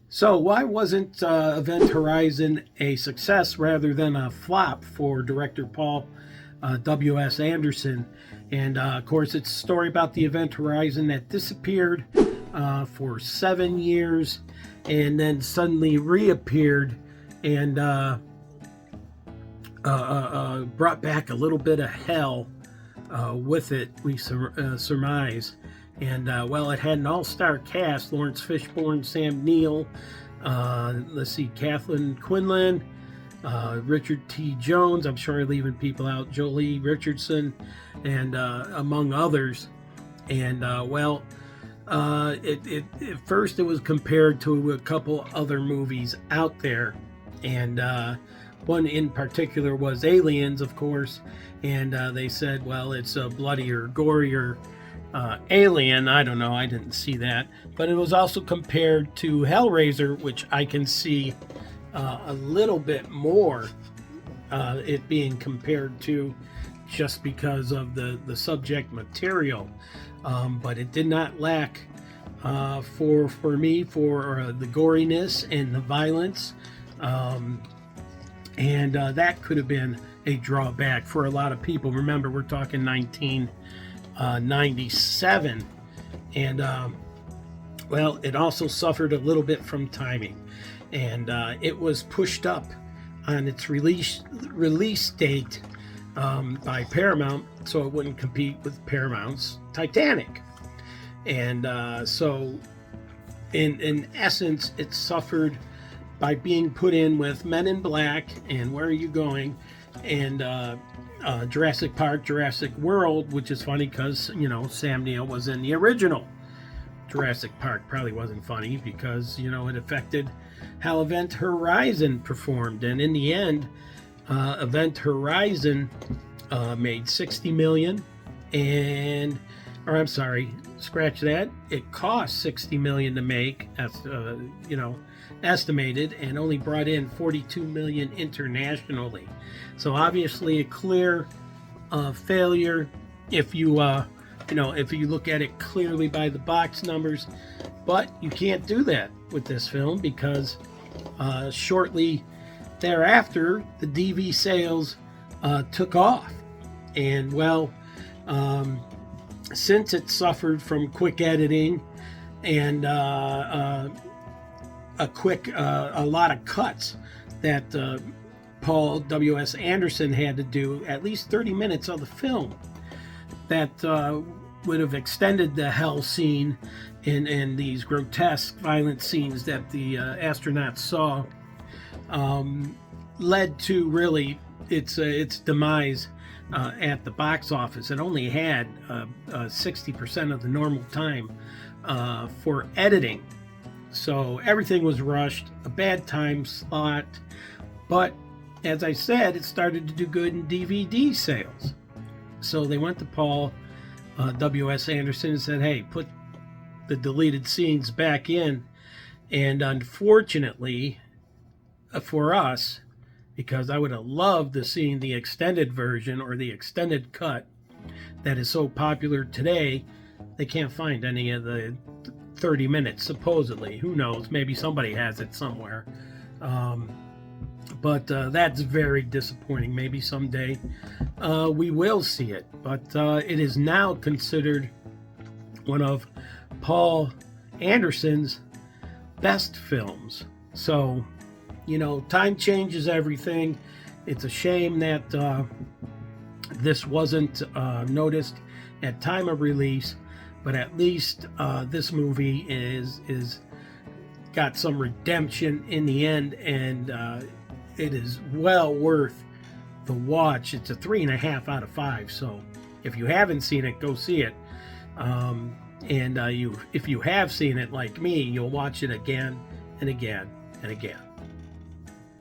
So why wasn't Event Horizon a success rather than a flop for director Paul W.S. Anderson? And of course, it's a story about the Event Horizon that disappeared for 7 years and then suddenly reappeared and brought back a little bit of hell with it, we surmise. And well, it had an all-star cast: Lawrence Fishburne, Sam Neill, let's see, Kathleen Quinlan, Richard T. Jones. I'm sure I'm leaving people out. Jolie Richardson, and among others. And well, at first it was compared to a couple other movies out there, and one in particular was Aliens, of course. And they said, well, it's a bloodier, gorier Alien. I don't know, I didn't see that, but it was also compared to Hellraiser, which I can see a little bit more it being compared to, just because of the subject material, but it did not lack for me for the goriness and the violence, and that could have been a drawback for a lot of people. Remember, we're talking 1997, and well, it also suffered a little bit from timing, and it was pushed up on its release date by Paramount, so it wouldn't compete with Paramount's Titanic. And so in essence, it suffered by being put in with Men in Black and Where Are You Going, and Jurassic Park, Jurassic World, which is funny because, you know, Sam Neill was in the original Jurassic Park. Probably wasn't funny because, you know, it affected how Event Horizon performed. And in the end, Event Horizon made 60 million, and, or I'm sorry, scratch that. It cost 60 million to make, that's you know, estimated, and only brought in 42 million internationally. So obviously a clear failure if you you know, if you look at it clearly by the box numbers. But you can't do that with this film because shortly thereafter the DV sales took off. And well, since it suffered from quick editing and a lot of cuts that Paul W.S. Anderson had to do, at least 30 minutes of the film that would have extended the hell scene and these grotesque violent scenes that the astronauts saw, led to really its demise at the box office. It only had 60% of the normal time for editing. So everything was rushed, a bad time slot. But as I said, it started to do good in DVD sales. So they went to Paul W.S. Anderson and said, hey, put the deleted scenes back in. And unfortunately for us, because I would have loved to see the extended version or the extended cut that is so popular today, they can't find any of the 30 minutes, supposedly. Who knows? Maybe somebody has it somewhere. But that's very disappointing. Maybe someday we will see it. But it is now considered one of Paul Anderson's best films. So, you know, time changes everything. It's a shame that this wasn't noticed at time of release, but at least this movie is got some redemption in the end, and it is well worth the watch. It's a 3.5 out of 5. So if you haven't seen it, go see it. And if you have seen it like me, you'll watch it again and again and again.